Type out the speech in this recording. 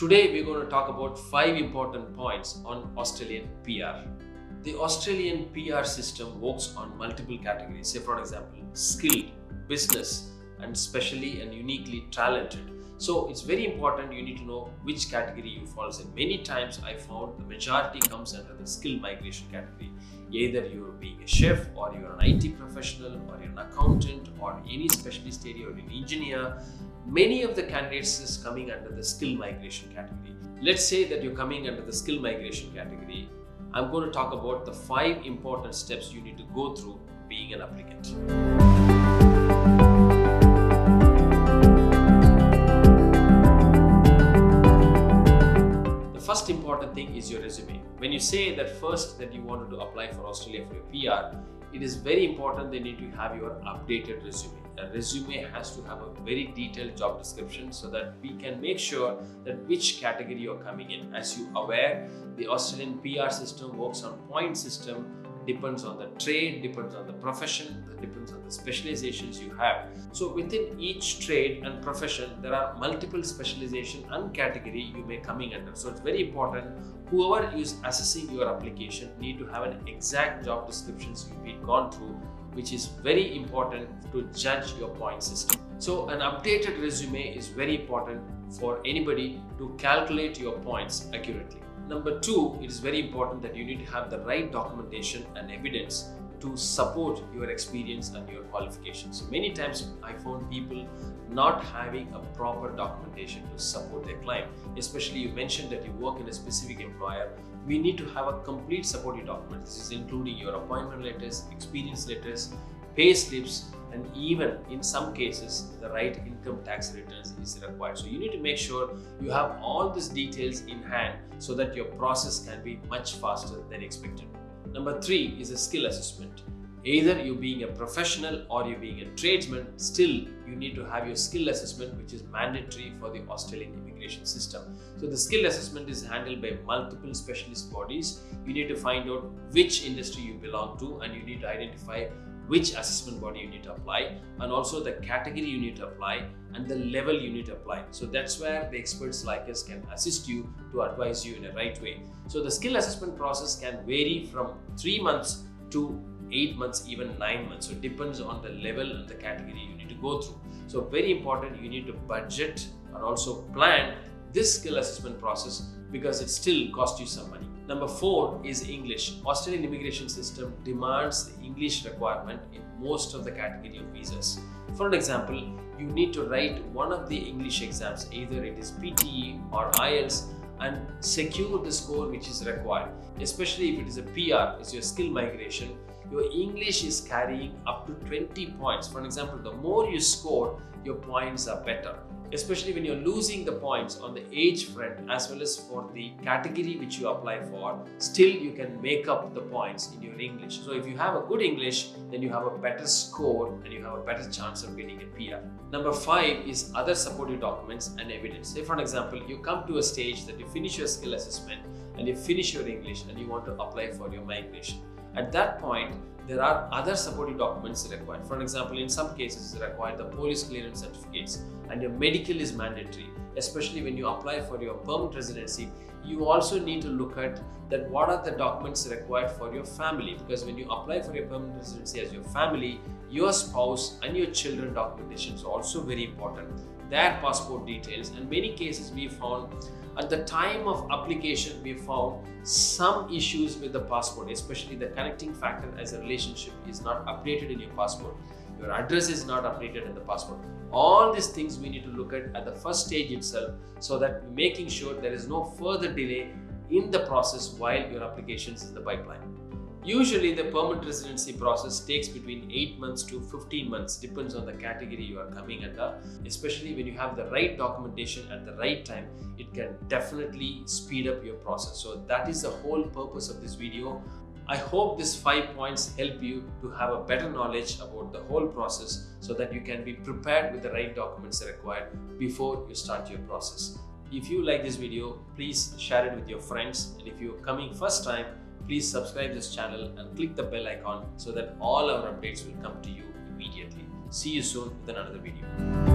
Today we're going to talk about 5 important points on Australian PR. The Australian PR system works on multiple categories. Say for example, skilled, business, and specially and uniquely talented. So it's very important you need to know which category you fall in. Many times I found the majority comes under the skill migration category. Either you're being a chef, or you're an IT professional, or you're an accountant, or any specialist area, or an engineer. Many of the candidates is coming under the skill migration category. Let's say that you're coming under the skill migration category. I'm going to talk about the 5 important steps you need to go through being an applicant. The first important thing is your resume. When you say that first that you wanted to apply for Australia for your PR, it is very important they need to have your updated resume. A resume has to have a very detailed job description so that we can make sure that which category you're coming in. As you are aware, the Australian PR system works on point system, depends on the trade, depends on the profession, depends on the specializations you have. So within each trade and profession, there are multiple specialization and category you may coming under. So it's very important whoever is assessing your application need to have an exact job descriptions you've been gone through, which is very important to judge your point system. So an updated resume is very important for anybody to calculate your points accurately. Number 2, it is very important that you need to have the right documentation and evidence to support your experience and your qualifications. So many times I found people not having a proper documentation to support their claim. Especially you mentioned that you work in a specific employer. We need to have a complete supporting document. This is including your appointment letters, experience letters, pay slips, and even in some cases the right income tax returns is required. So you need to make sure you have all these details in hand so that your process can be much faster than expected. Number 3 is a skill assessment. Either you being a professional or you being a tradesman, still you need to have your skill assessment, which is mandatory for the Australian immigration system. So the skill assessment is handled by multiple specialist bodies. You need to find out which industry you belong to, and you need to identify which assessment body you need to apply, and also the category you need to apply and the level you need to apply. So that's where the experts like us can assist you to advise you in a right way. So the skill assessment process can vary from 3 months to 8 months, even 9 months. So it depends on the level and the category you need to go through. So very important, you need to budget and also plan this skill assessment process because it still costs you some money. Number 4 is English. Australian immigration system demands the English requirement in most of the category of visas. For an example, you need to write one of the English exams, either it is PTE or IELTS, and secure the score which is required. Especially if it is a PR, it's your skill migration, your English is carrying up to 20 points. For example, the more you score, your points are better. Especially when you're losing the points on the age front as well as for the category which you apply for, still you can make up the points in your English. So if you have a good English, then you have a better score and you have a better chance of getting a PR. Number 5 is other supportive documents and evidence. Say for an example, you come to a stage that you finish your skill assessment and you finish your English and you want to apply for your migration. At that point, there are other supporting documents required. For example, in some cases, it requires the police clearance certificates, and your medical is mandatory. Especially when you apply for your permanent residency, you also need to look at that what are the documents required for your family, because when you apply for your permanent residency as your family, your spouse and your children documentation is also very important. Their passport details, and many cases we found at the time of application, we found some issues with the passport, especially the connecting factor as a relationship is not updated in your passport. Your address is not updated in the passport. All these things we need to look at the first stage itself so that making sure there is no further delay in the process while your application is in the pipeline. Usually the permanent residency process takes between 8 months to 15 months, depends on the category you are coming under. Especially when you have the right documentation at the right time, it can definitely speed up your process. So that is the whole purpose of this video. I hope these 5 points help you to have a better knowledge about the whole process so that you can be prepared with the right documents required before you start your process. If you like this video, please share it with your friends, and if you are coming first time, please subscribe this channel and click the bell icon so that all our updates will come to you immediately. See you soon with another video.